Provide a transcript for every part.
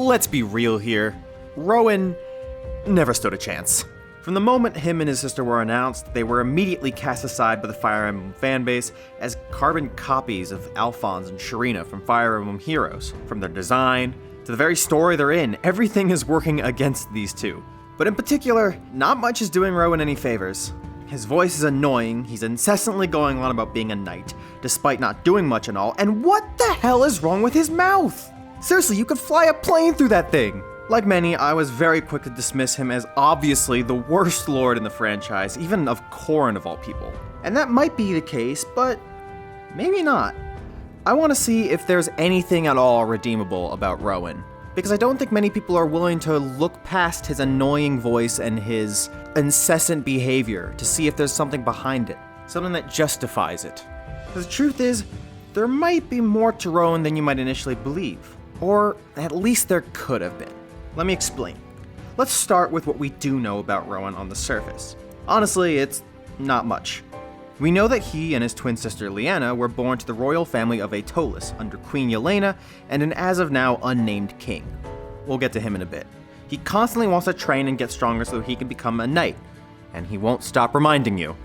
let's be real here. Rowan never stood a chance. From the moment him and his sister were announced, they were immediately cast aside by the Fire Emblem fanbase as carbon copies of Alphonse and Sharina from Fire Emblem Heroes. From their design to the very story they're in, everything is working against these two. But in particular, not much is doing Rowan any favors. His voice is annoying, he's incessantly going on about being a knight, despite not doing much and all, and what the hell is wrong with his mouth? Seriously, you could fly a plane through that thing! Like many, I was very quick to dismiss him as obviously the worst lord in the franchise, even of Corrin of all people. And that might be the case, but maybe not. I want to see if there's anything at all redeemable about Rowan, because I don't think many people are willing to look past his annoying voice and his incessant behavior to see if there's something behind it, something that justifies it. Because the truth is, there might be more to Rowan than you might initially believe, or at least there could have been. Let me explain. Let's start with what we do know about Rowan on the surface. Honestly, it's not much. We know that he and his twin sister Lyanna were born to the royal family of Aetolis under Queen Yelena and an as of now unnamed king. We'll get to him in a bit. He constantly wants to train and get stronger so he can become a knight, and he won't stop reminding you.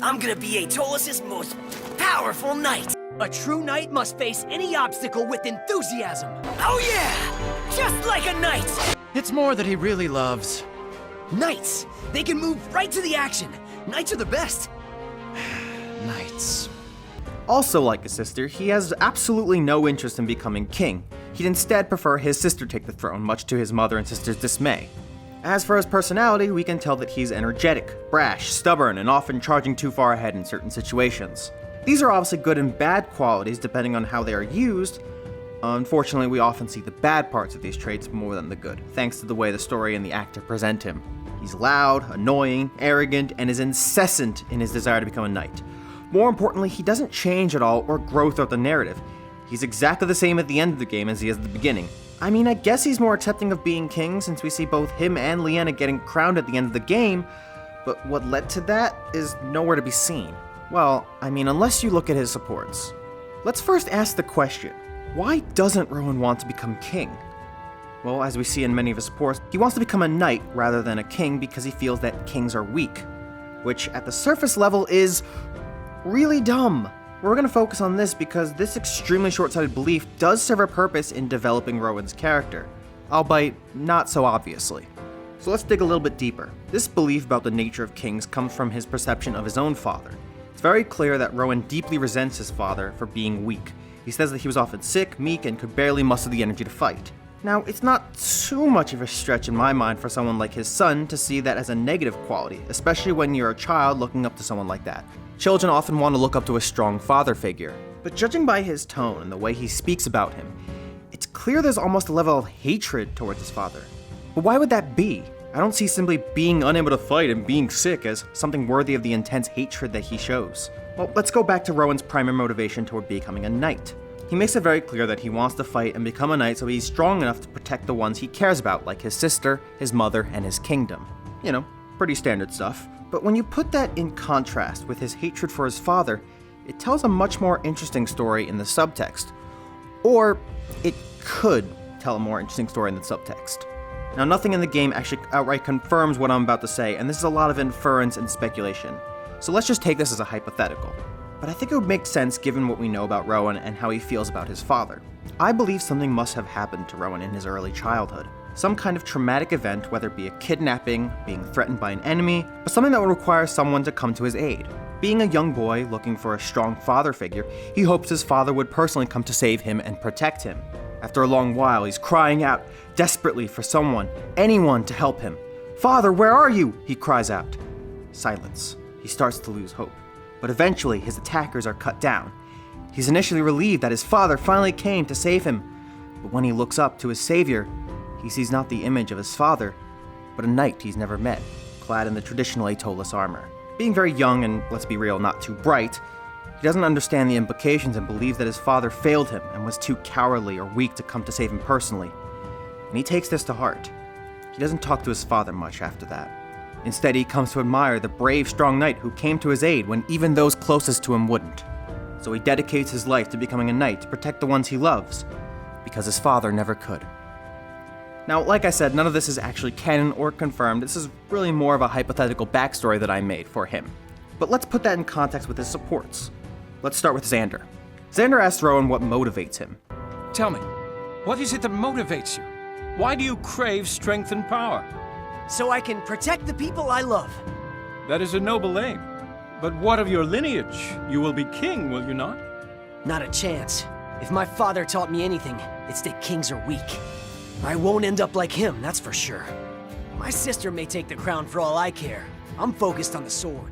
I'm gonna be Aetolis' most powerful knight. A true knight must face any obstacle with enthusiasm. Oh yeah! Just like a knight! It's more that he really loves. Knights! They can move right to the action. Knights are the best. Knights. Also like his sister, he has absolutely no interest in becoming king. He'd instead prefer his sister take the throne, much to his mother and sister's dismay. As for his personality, we can tell that he's energetic, brash, stubborn, and often charging too far ahead in certain situations. These are obviously good and bad qualities depending on how they are used. Unfortunately, we often see the bad parts of these traits more than the good, thanks to the way the story and the actor present him. He's loud, annoying, arrogant, and is incessant in his desire to become a knight. More importantly, he doesn't change at all or grow throughout the narrative. He's exactly the same at the end of the game as he is at the beginning. I mean, I guess he's more accepting of being king since we see both him and Lyanna getting crowned at the end of the game, but what led to that is nowhere to be seen. Well, I mean, unless you look at his supports. Let's first ask the question, why doesn't Rowan want to become king? Well, as we see in many of his supports, he wants to become a knight rather than a king because he feels that kings are weak, which at the surface level is really dumb. We're going to focus on this because this extremely short-sighted belief does serve a purpose in developing Rowan's character, albeit not so obviously. So let's dig a little bit deeper. This belief about the nature of kings comes from his perception of his own father. It's very clear that Rowan deeply resents his father for being weak. He says that he was often sick, meek, and could barely muster the energy to fight. Now, it's not too much of a stretch in my mind for someone like his son to see that as a negative quality, especially when you're a child looking up to someone like that. Children often want to look up to a strong father figure, but judging by his tone and the way he speaks about him, it's clear there's almost a level of hatred towards his father. But why would that be? I don't see simply being unable to fight and being sick as something worthy of the intense hatred that he shows. Well, let's go back to Rowan's primary motivation toward becoming a knight. He makes it very clear that he wants to fight and become a knight so he's strong enough to protect the ones he cares about, like his sister, his mother, and his kingdom. You know, pretty standard stuff. But when you put that in contrast with his hatred for his father, it tells a much more interesting story in the subtext. Or it could tell a more interesting story in the subtext. Now, nothing in the game actually outright confirms what I'm about to say, and this is a lot of inference and speculation. So let's just take this as a hypothetical. But I think it would make sense given what we know about Rowan and how he feels about his father. I believe something must have happened to Rowan in his early childhood. Some kind of traumatic event, whether it be a kidnapping, being threatened by an enemy, or something that would require someone to come to his aid. Being a young boy looking for a strong father figure, he hopes his father would personally come to save him and protect him. After a long while, he's crying out desperately for someone, anyone to help him. "Father, where are you?" he cries out. Silence. He starts to lose hope. But eventually, his attackers are cut down. He's initially relieved that his father finally came to save him. But when he looks up to his savior, he sees not the image of his father, but a knight he's never met, clad in the traditional Aetolis armor. Being very young and, let's be real, not too bright, he doesn't understand the implications and believes that his father failed him and was too cowardly or weak to come to save him personally. And he takes this to heart. He doesn't talk to his father much after that. Instead, he comes to admire the brave, strong knight who came to his aid when even those closest to him wouldn't. So he dedicates his life to becoming a knight to protect the ones he loves, because his father never could. Now, like I said, none of this is actually canon or confirmed. This is really more of a hypothetical backstory that I made for him. But let's put that in context with his supports. Let's start with Xander. Xander asks Rowan what motivates him. Tell me, what is it that motivates you? Why do you crave strength and power? So I can protect the people I love. That is a noble aim. But what of your lineage? You will be king, will you not? Not a chance. If my father taught me anything, it's that kings are weak. I won't end up like him, that's for sure. My sister may take the crown for all I care. I'm focused on the sword.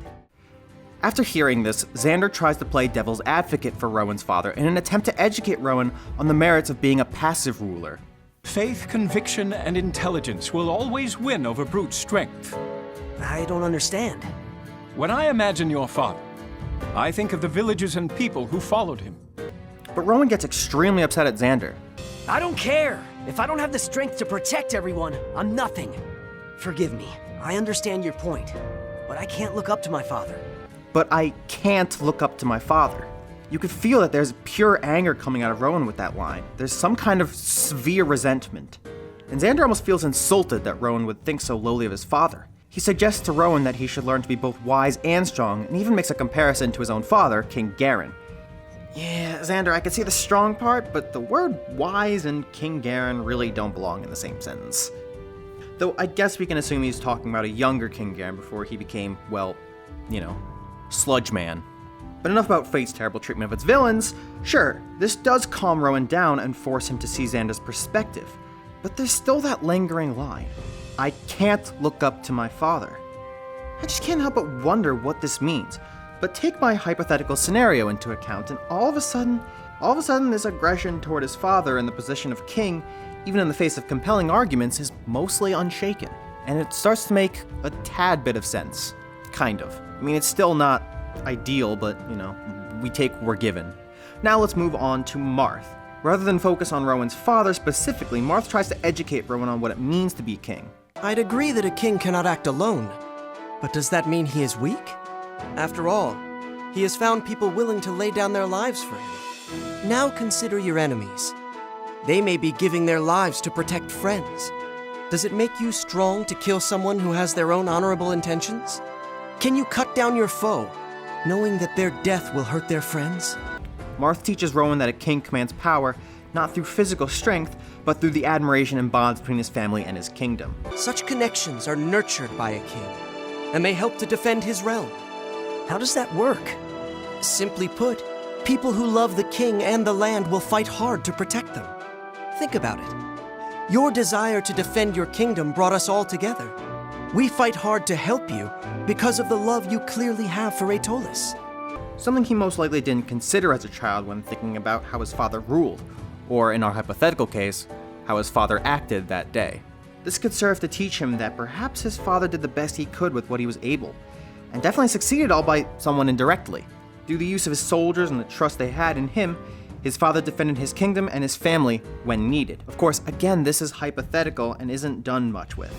After hearing this, Xander tries to play devil's advocate for Rowan's father in an attempt to educate Rowan on the merits of being a passive ruler. Faith, conviction, and intelligence will always win over brute strength. I don't understand. When I imagine your father, I think of the villagers and people who followed him. But Rowan gets extremely upset at Xander. I don't care. If I don't have the strength to protect everyone, I'm nothing. Forgive me. I understand your point, but I can't look up to my father. But I can't look up to my father. You could feel that there's pure anger coming out of Rowan with that line. There's some kind of severe resentment. And Xander almost feels insulted that Rowan would think so lowly of his father. He suggests to Rowan that he should learn to be both wise and strong, and even makes a comparison to his own father, King Garen. Yeah, Xander, I can see the strong part, but the word wise and King Garen really don't belong in the same sentence. Though I guess we can assume he's talking about a younger King Garen before he became, well, Sludge Man. But enough about Fate's terrible treatment of its villains. Sure, this does calm Rowan down and force him to see Xander's perspective, but there's still that lingering line. I can't look up to my father. I just can't help but wonder what this means. But take my hypothetical scenario into account, and all of a sudden, this aggression toward his father in the position of king, even in the face of compelling arguments, is mostly unshaken. And it starts to make a tad bit of sense. Kind of. I mean, it's still not ideal, but, we take what we're given. Now let's move on to Marth. Rather than focus on Rowan's father specifically, Marth tries to educate Rowan on what it means to be king. I'd agree that a king cannot act alone, but does that mean he is weak? After all, he has found people willing to lay down their lives for him. Now consider your enemies. They may be giving their lives to protect friends. Does it make you strong to kill someone who has their own honorable intentions? Can you cut down your foe, knowing that their death will hurt their friends? Marth teaches Rowan that a king commands power, not through physical strength, but through the admiration and bonds between his family and his kingdom. Such connections are nurtured by a king, and they help to defend his realm. How does that work? Simply put, people who love the king and the land will fight hard to protect them. Think about it. Your desire to defend your kingdom brought us all together. We fight hard to help you because of the love you clearly have for Aetolis. Something he most likely didn't consider as a child when thinking about how his father ruled, or in our hypothetical case, how his father acted that day. This could serve to teach him that perhaps his father did the best he could with what he was able, and definitely succeeded albeit somewhat indirectly. Through the use of his soldiers and the trust they had in him, his father defended his kingdom and his family when needed. Of course, again, this is hypothetical and isn't done much with.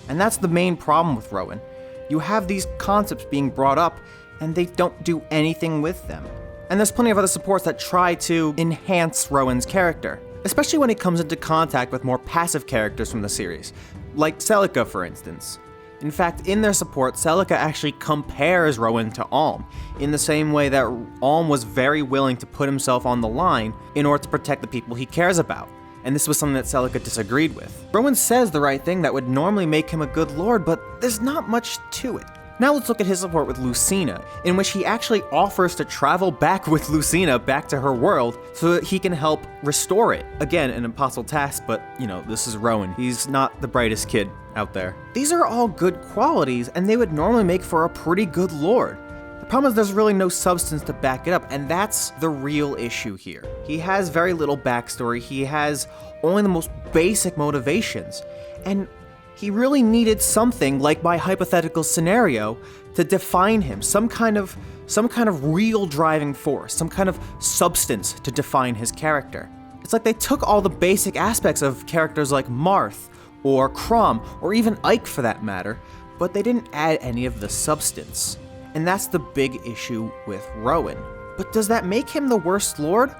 And that's the main problem with Rowan. You have these concepts being brought up, and they don't do anything with them. And there's plenty of other supports that try to enhance Rowan's character, especially when he comes into contact with more passive characters from the series, like Celica, for instance. In fact, in their support, Celica actually compares Rowan to Alm, in the same way that Alm was very willing to put himself on the line in order to protect the people he cares about. And this was something that Celica disagreed with. Rowan says the right thing that would normally make him a good lord, but there's not much to it. Now let's look at his support with Lucina, in which he actually offers to travel back with Lucina back to her world so that he can help restore it. Again, an impossible task, but this is Rowan. He's not the brightest kid out there. These are all good qualities, and they would normally make for a pretty good lord. The problem is there's really no substance to back it up, and that's the real issue here. He has very little backstory, he has only the most basic motivations, and he really needed something like my hypothetical scenario to define him, some kind of real driving force, some kind of substance to define his character. It's like they took all the basic aspects of characters like Marth, or Crom, or even Ike for that matter, but they didn't add any of the substance. And that's the big issue with Rowan. But does that make him the worst lord?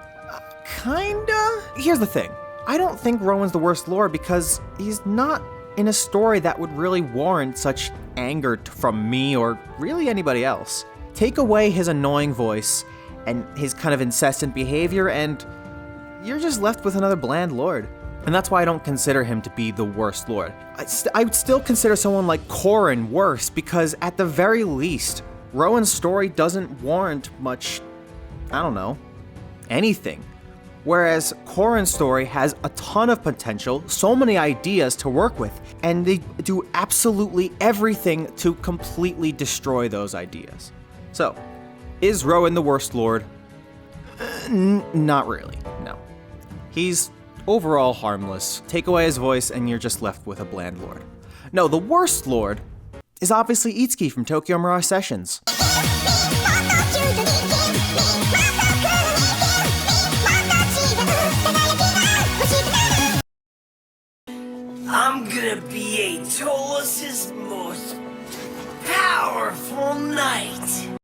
Kinda? Here's the thing. I don't think Rowan's the worst lord because he's not in a story that would really warrant such anger from me or really anybody else. Take away his annoying voice and his kind of incessant behavior and you're just left with another bland lord. And that's why I don't consider him to be the worst lord. I would still consider someone like Corrin worse because at the very least, Rowan's story doesn't warrant much, I don't know, anything. Whereas Corrin's story has a ton of potential, so many ideas to work with, and they do absolutely everything to completely destroy those ideas. So, is Rowan the worst lord? Not really, no. He's overall harmless. Take away his voice and you're just left with a bland lord. No, the worst lord is obviously Itsuki from Tokyo Mirage Sessions. I'm gonna be Aetolus's most powerful knight.